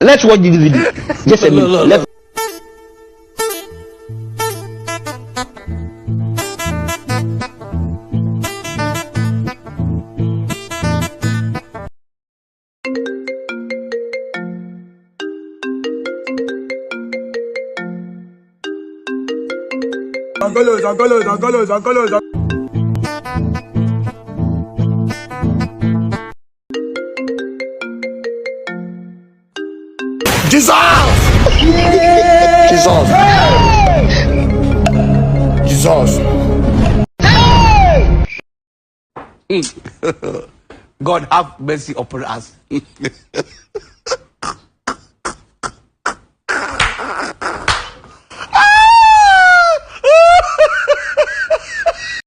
Let's watch this video. Just a minute. Let's Angolos. Jesus! Jesus! God have mercy upon us.